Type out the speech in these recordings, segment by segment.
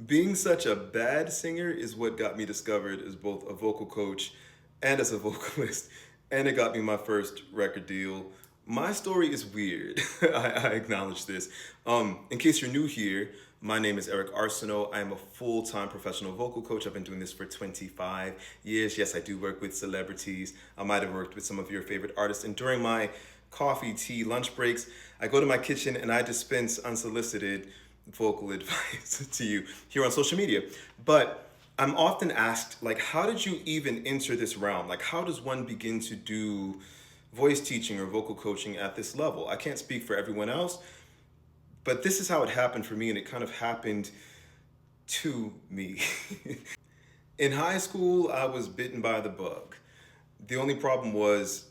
Being such a bad singer is what got me discovered as both a vocal coach and as a vocalist, and it got me my first record deal. My story is weird. I acknowledge this. In case you're new here, my name is Eric Arsenault. I am a full-time professional vocal coach. I've been doing this for 25 years. Yes, I do work with celebrities. I might have worked with some of your favorite artists. And during my coffee, tea, lunch breaks, I go to my kitchen and I dispense unsolicited vocal advice to you here on social media. But I'm often asked, like, how did you even enter this realm? Like, how does one begin to do voice teaching or vocal coaching at this level? I can't speak for everyone else, but this is how it happened for me, and it kind of happened to me. In high school, I was bitten by the bug. The only problem was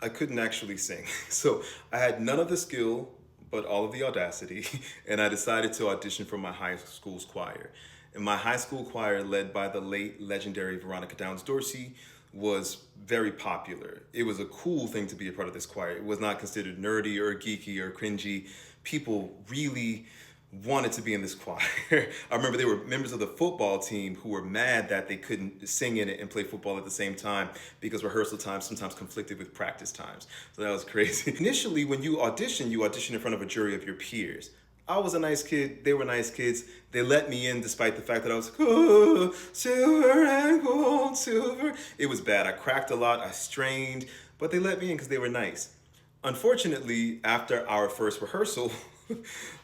I couldn't actually sing. So I had none of the skill, but all of the audacity, and I decided to audition for my high school's choir. And my high school choir, led by the late legendary Veronica Downs Dorsey, was very popular. It was a cool thing to be a part of this choir. It was not considered nerdy or geeky or cringy. People really wanted to be in this choir. I remember there were members of the football team who were mad that they couldn't sing in it and play football at the same time because rehearsal times sometimes conflicted with practice times. So that was crazy. Initially, when you audition in front of a jury of your peers. I was a nice kid. They were nice kids. They let me in despite the fact that I was like, oh, silver and gold, silver. It was bad. I cracked a lot. I strained, but they let me in because they were nice. Unfortunately, after our first rehearsal,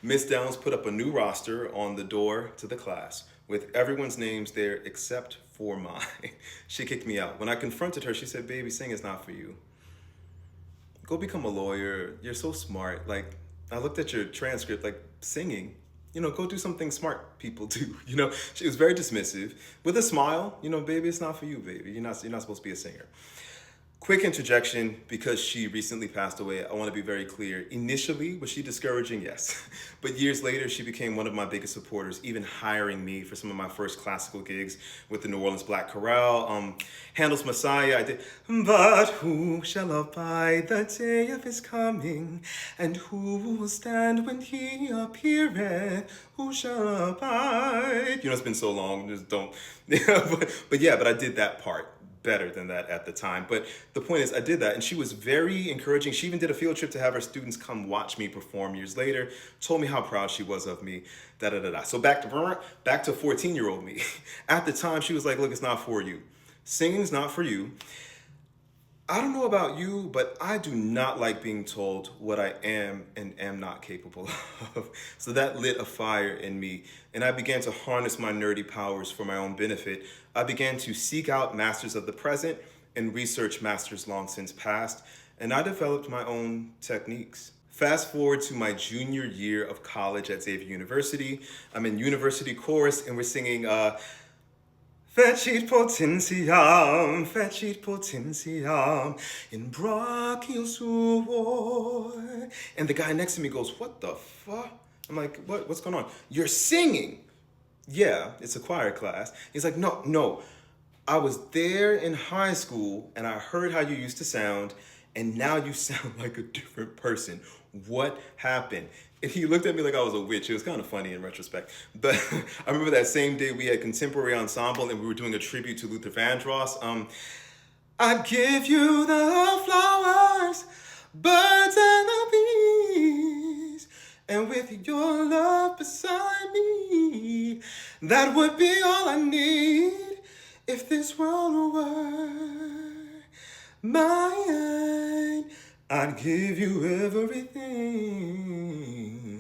Miss Downs put up a new roster on the door to the class with everyone's names there except for mine. She kicked me out. When I confronted her, she said, baby, singing is not for you. Go become a lawyer. You're so smart. Like, I looked at your transcript, like, singing. Go do something smart people do. She was very dismissive with a smile. Baby, it's not for you, baby. You're not supposed to be a singer. Quick interjection, because she recently passed away, I want to be very clear. Initially, was she discouraging? Yes. But years later, she became one of my biggest supporters, even hiring me for some of my first classical gigs with the New Orleans Black Chorale. Handel's Messiah, I did. But who shall abide the day of his coming? And who will stand when he appeareth? Who shall abide? It's been so long, just don't. But I did that part better than that at the time. But the point is, I did that, and she was very encouraging. She even did a field trip to have her students come watch me perform years later, told me how proud she was of me, da da da da. So back to 14-year-old me. At the time, she was like, look, it's not for you. Singing's not for you. I don't know about you, but I do not like being told what I am and am not capable of. So that lit a fire in me, and I began to harness my nerdy powers for my own benefit. I began to seek out masters of the present and research masters long since past, and I developed my own techniques. Fast forward to my junior year of college at Xavier University. I'm in university chorus, and we're singing Fecit potentiam, in brachial suor. And the guy next to me goes, what the fuck? I'm like, what's going on? You're singing. Yeah, it's a choir class. He's like, no. I was there in high school and I heard how you used to sound, and now you sound like a different person. What happened? And he looked at me like I was a witch. It was kind of funny in retrospect. But I remember that same day we had contemporary ensemble and we were doing a tribute to Luther Vandross. I'd give you the flowers, birds and the bees, and with your love beside me, that would be all I need if this world were mine. I'd give you everything.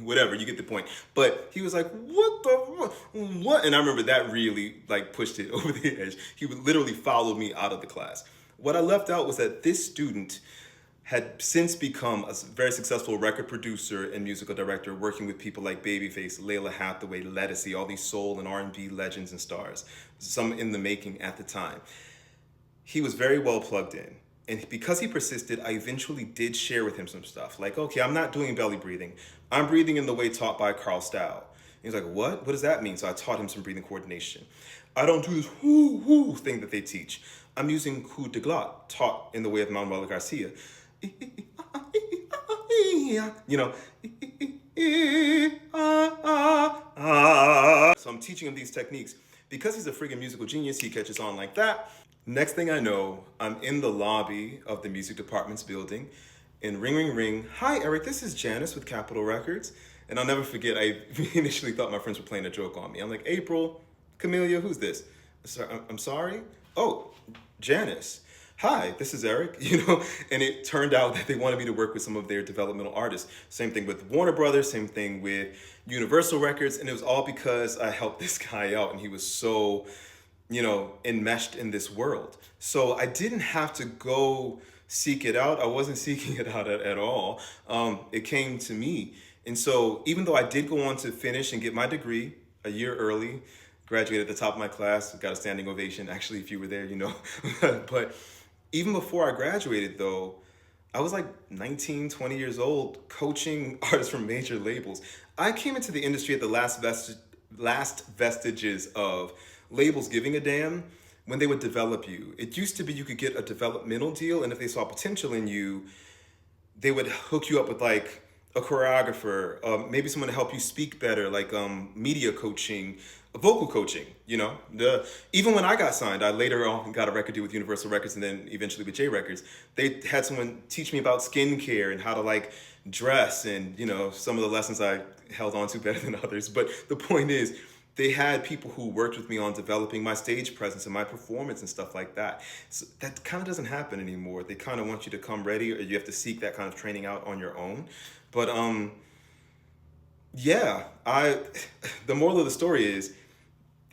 Whatever, you get the point. But he was like, what? And I remember that really pushed it over the edge. He would literally follow me out of the class. What I left out was that this student had since become a very successful record producer and musical director, working with people like Babyface, Layla Hathaway, Ledisi, all these soul and R&B legends and stars, some in the making at the time. He was very well plugged in. And because he persisted, I eventually did share with him some stuff. Like, okay, I'm not doing belly breathing. I'm breathing in the way taught by Carl Stow. He's like, what? What does that mean? So I taught him some breathing coordination. I don't do this whoo thing that they teach. I'm using coup de glotte, taught in the way of Manuel Garcia. So I'm teaching him these techniques. Because he's a friggin' musical genius, he catches on like that. Next thing I know, I'm in the lobby of the music department's building, and ring, ring, ring. Hi, Eric, this is Janice with Capitol Records. And I'll never forget, I initially thought my friends were playing a joke on me. I'm like, April, Camellia, who's this? I'm sorry? Oh, Janice. Hi, this is Eric, and it turned out that they wanted me to work with some of their developmental artists. Same thing with Warner Brothers, same thing with Universal Records, and it was all because I helped this guy out, and he was so, enmeshed in this world. So I didn't have to go seek it out. I wasn't seeking it out at all. It came to me. And so even though I did go on to finish and get my degree a year early, graduated at the top of my class, got a standing ovation. Actually, if you were there, But even before I graduated, though, I was like 19, 20 years old, coaching artists from major labels. I came into the industry at the last vestiges of labels giving a damn when they would develop you. It used to be you could get a developmental deal, and if they saw potential in you, they would hook you up with like a choreographer, maybe someone to help you speak better, like media coaching, vocal coaching. Even when I got signed, I later on got a record deal with Universal Records and then eventually with J Records. They had someone teach me about skincare and how to like dress, and some of the lessons I held on to better than others. But the point is, they had people who worked with me on developing my stage presence and my performance and stuff like that. So that kind of doesn't happen anymore. They kind of want you to come ready, or you have to seek that kind of training out on your own. But yeah, the moral of the story is,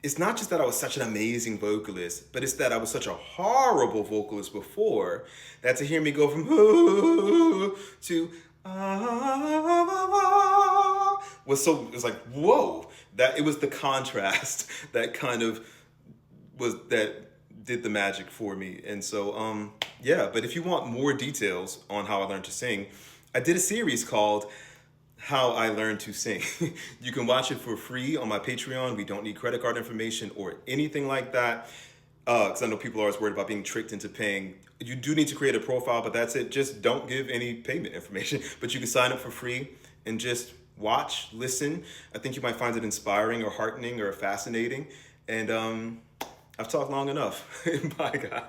it's not just that I was such an amazing vocalist, but it's that I was such a horrible vocalist before that to hear me go from to it was like, whoa, that it was the contrast that kind of that did the magic for me. And so yeah, but if you want more details on how I learned to sing, I did a series called How I Learned to Sing. You can watch it for free on my Patreon. We don't need credit card information or anything like that, because I know people are always worried about being tricked into paying. You do need to create a profile, but that's it. Just don't give any payment information. But you can sign up for free and just watch, listen. I think you might find it inspiring or heartening or fascinating. And I've talked long enough. Bye, guys.